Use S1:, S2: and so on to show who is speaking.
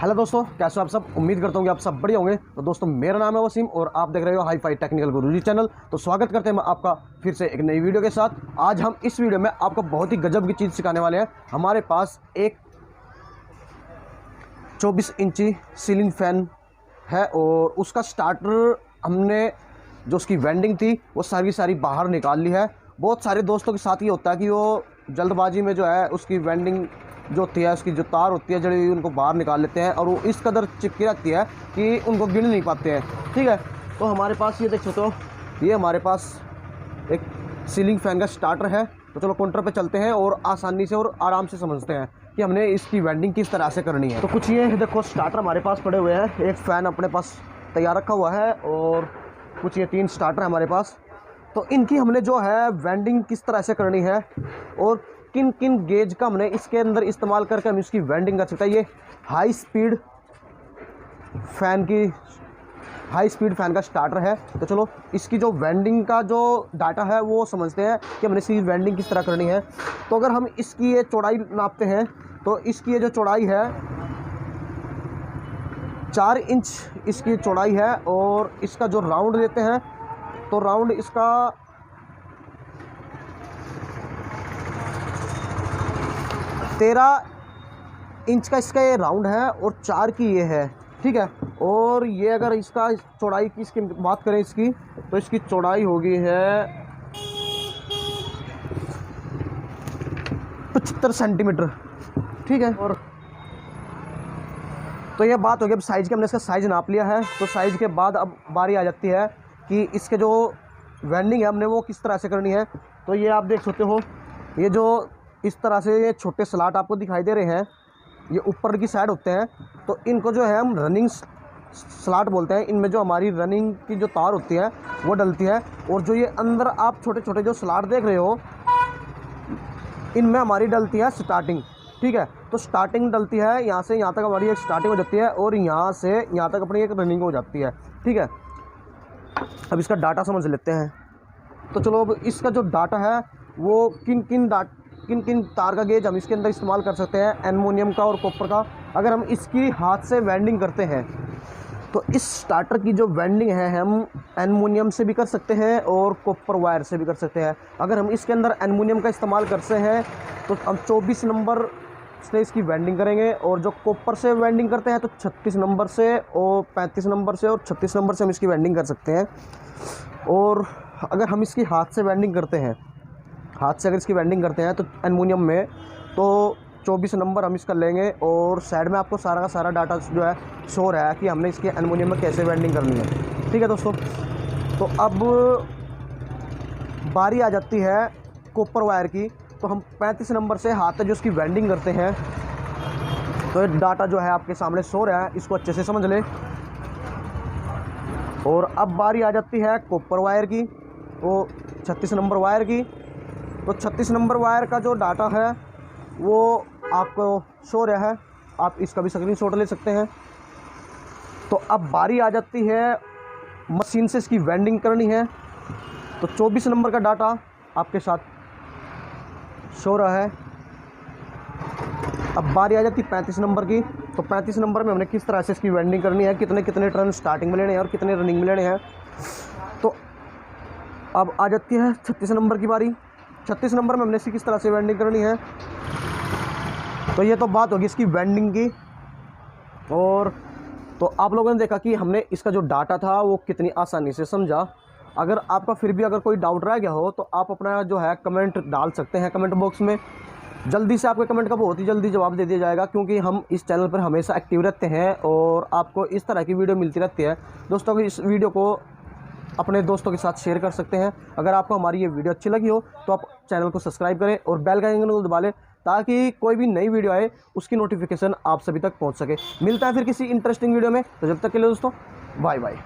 S1: Hello दोस्तों, कैसे हो आप सब। उम्मीद करता हूँ कि आप सब बढ़िया होंगे। तो दोस्तों, मेरा नाम है वसीम और आप देख रहे हो हाई फाई टेक्निकल गुरुजी चैनल। तो स्वागत करते हैं मैं आपका फिर से एक नई वीडियो के साथ। आज हम इस वीडियो में आपको बहुत ही गजब की चीज़ सिखाने वाले हैं। हमारे पास एक 24 इंची सीलिंग फैन है और उसका स्टार्टर हमने जो उसकी वेंडिंग थी वो सारी बाहर निकाल ली है। बहुत सारे दोस्तों के साथ ये होता है कि वो जल्दबाजी में जो है उसकी वेंडिंग जो होती है, उसकी जो तार होती है जड़ी, उनको बाहर निकाल लेते हैं और वो इस कदर चिपकी रहती है कि उनको गिन नहीं पाते हैं। ठीक है, तो हमारे पास ये देख सकते हो, ये हमारे पास एक सीलिंग फैन का स्टार्टर है। तो चलो काउंटर पे चलते हैं और आसानी से और आराम से समझते हैं कि हमने इसकी वेंडिंग किस तरह से करनी है। तो कुछ ये देखो स्टार्टर हमारे पास पड़े हुए हैं, एक फ़ैन अपने पास तैयार रखा हुआ है और कुछ ये 3 स्टार्टर है हमारे पास। तो इनकी हमने जो है वेंडिंग किस तरह से करनी है और किन किन गेज का हमने इसके अंदर इस्तेमाल करके हम इसकी वेंडिंग कर सकते हैं। ये हाई स्पीड फैन का स्टार्टर है। तो चलो इसकी जो वेंडिंग का जो डाटा है वो समझते हैं कि हमने इसकी वेंडिंग किस तरह करनी है। तो अगर हम इसकी ये चौड़ाई नापते हैं तो इसकी ये जो चौड़ाई है 4 इंच इसकी चौड़ाई है और इसका जो राउंड लेते हैं तो राउंड इसका 13 इंच का इसका ये राउंड है और 4 की ये है। ठीक है, और ये अगर इसका चौड़ाई की इसकी बात करें इसकी, तो इसकी चौड़ाई होगी है 75 सेंटीमीटर। ठीक है, और तो ये बात होगी अब साइज़ की। हमने इसका साइज़ नाप लिया है। तो साइज़ के बाद अब बारी आ जाती है कि इसके जो वेंडिंग है हमने वो किस तरह से करनी है। तो ये आप देख सकते हो, ये जो इस तरह से ये छोटे स्लॉट आपको दिखाई दे रहे हैं, ये ऊपर की साइड होते हैं। तो इनको जो है हम रनिंग स्लॉट बोलते हैं। इनमें जो हमारी रनिंग की जो तार होती है वो डलती है और जो ये अंदर आप छोटे छोटे जो स्लॉट देख रहे हो इनमें हमारी डलती है स्टार्टिंग। ठीक है, तो स्टार्टिंग डलती है यहाँ से यहाँ तक हमारी एक स्टार्टिंग हो जाती है और यहाँ से यहाँ तक अपनी एक रनिंग हो जाती है। ठीक है, अब इसका डाटा समझ लेते हैं। तो चलो अब इसका जो डाटा है वो किन किन तार का गेज हम इसके अंदर इस्तेमाल कर सकते हैं, एल्युमिनियम का और कॉपर का। अगर हम इसकी हाथ से वेंडिंग करते हैं तो इस स्टार्टर की जो वेंडिंग है हम एल्युमिनियम से भी कर सकते हैं और कॉपर वायर से भी कर सकते हैं। अगर हम इसके अंदर एल्युमिनियम का इस्तेमाल करते हैं तो हम 24 नंबर से इसकी वेंडिंग करेंगे और जो कॉपर से वेंडिंग करते हैं तो 36 नंबर से और 35 नंबर से और 36 नंबर से हम इसकी वेंडिंग कर सकते हैं। और अगर हम इसकी हाथ से वेंडिंग करते हैं, हाथ से अगर इसकी वेंडिंग करते हैं तो एल्युमिनियम में तो 24 नंबर हम इसका लेंगे और साइड में आपको सारा का सारा डाटा जो है शो रहा है कि हमने इसके एल्युमिनियम में कैसे वेंडिंग करनी है। ठीक है दोस्तों, तो अब बारी आ जाती है कॉपर वायर की। तो हम 35 नंबर से हाथ से जो इसकी वेंडिंग करते हैं तो ये डाटा जो है आपके सामने शो रहा है, इसको अच्छे से समझ लें। और अब बारी आ जाती है कॉपर वायर की, वो 36 नंबर वायर की। तो 36 नंबर वायर का जो डाटा है वो आपको शो रहा है, आप इसका भी स्क्रीनशॉट ले सकते हैं। तो अब बारी आ जाती है मशीन से इसकी वेंडिंग करनी है। तो 24 नंबर का डाटा आपके साथ शो रहा है। अब बारी आ जाती है 35 नंबर की। तो 35 नंबर में हमने किस तरह से इसकी वेंडिंग करनी है, कितने कितने टर्न स्टार्टिंग में लेने हैं और कितने रनिंग में लेने हैं। तो अब आ जाती है 36 नंबर की बारी। 36 नंबर में हमने इसकी किस तरह से वेंडिंग करनी है। तो ये तो बात होगी इसकी वेंडिंग की। और तो आप लोगों ने देखा कि हमने इसका जो डाटा था वो कितनी आसानी से समझा। अगर आपका फिर भी अगर कोई डाउट रह गया हो तो आप अपना जो है कमेंट डाल सकते हैं कमेंट बॉक्स में। जल्दी से आपके कमेंट का बहुत ही जल्दी जवाब दे दिया जाएगा, क्योंकि हम इस चैनल पर हमेशा एक्टिव रहते हैं और आपको इस तरह की वीडियो मिलती रहती है। दोस्तों को इस वीडियो को अपने दोस्तों के साथ शेयर कर सकते हैं। अगर आपको हमारी ये वीडियो अच्छी लगी हो तो आप चैनल को सब्सक्राइब करें और बेल का आइकन को दबा लें ताकि कोई भी नई वीडियो आए उसकी नोटिफिकेशन आप सभी तक पहुंच सके। मिलता है फिर किसी इंटरेस्टिंग वीडियो में। तो जब तक के लिए दोस्तों, बाय बाय।